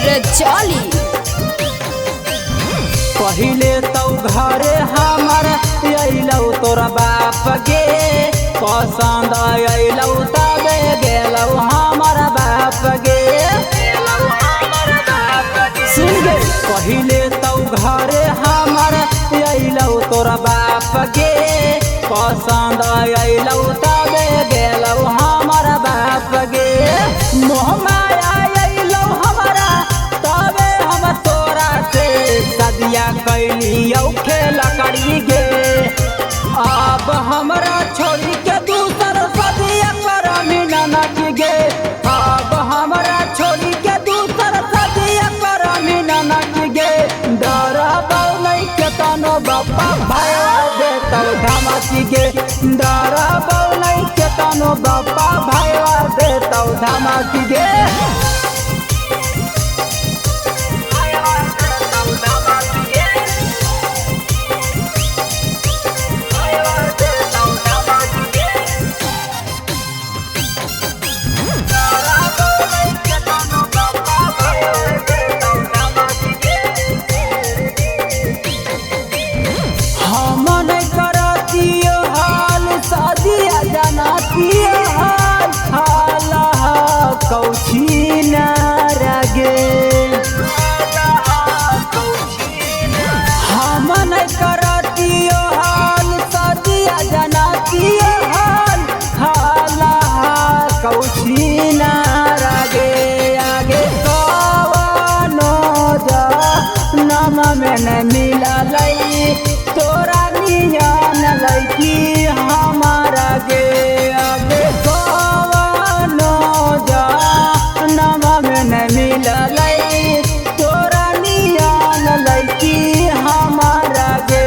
रचौली। पहिले तो घरे हमर अइलौ तोरा बाप गे, पसंद अइलौ तबे गेलौ हमर बाप गे। सुन गे पहिले तो घरे हमर अइलौ तोरा बाप गे, पसंद अइलौ तबे गेलौ हमर बाप गे। मोह माया अइलौ हमरा तबे हम तोरा से सदिया कैलियौ खेल करी गे। अब हमरा छोड़ी के दूसर सदिया कर मिननक गे, अब हमरा छोड़ी के दूसर सदिया कर मिननक गे। डरबौ नहीं केतनो बापा भाया देतौ धमकी गे, डरबौ नहीं केतनो बापा भाया देतौ धमकी गे। कौची न रगे हम नहीं करतियो हाल सदिया जनतियो हाल हाला कौची न रगे। आगे कवनो जनम में न मिललै तोरा नियन लैकी हमारा गे। आगे कवनो जनम में न मिललै तोरा नियन लैकी हमारा गे।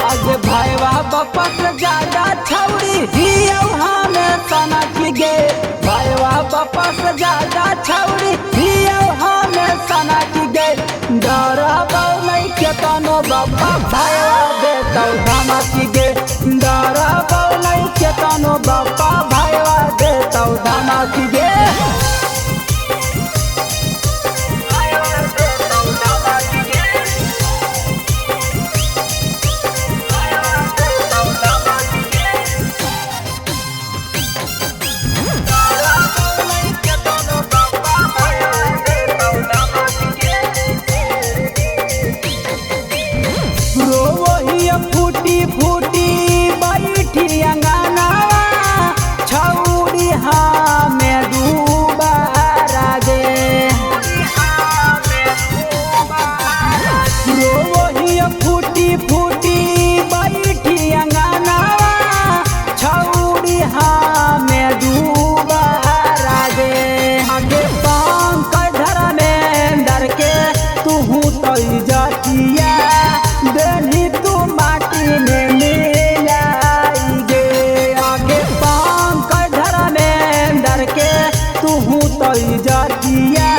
आगे भाईवा बापा से ज्यादा छौरी हियौ हमें सनक गे, भाईवा बापा से ज्यादा छौरी हियौ हमें सनक गे। डरबौ नहीं केतनो बापा भाईवा देतौ धमकी गे, डरबौ नहीं केतनो बापा भाईवा देतौ धमकी गे। फूटी फूटी बैठी अंगनावा छौरी हमें डूबारा गे। रोहिया फूटी फूटी बैठी अंगनावा छौरी हमें डूबारा गे। आगे पंकज धर्मेंद्र के तू तो जातिया देनी तू माटी में मिलाई गे। आगे पंकज धर्मेंद्र के तू तो जातिया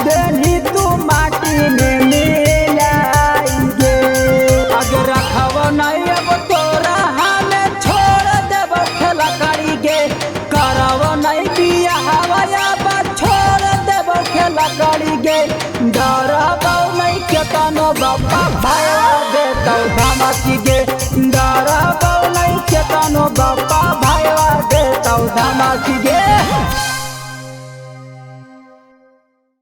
देनी तू माटी में मिलाई गे। आगे रखब नहीं अब तोरा हमें छोड़ देब खेला करी गे, करब नहीं बियाह अब छोड़ देब खेला करी गे। डरबौ नहीं केतनो बापा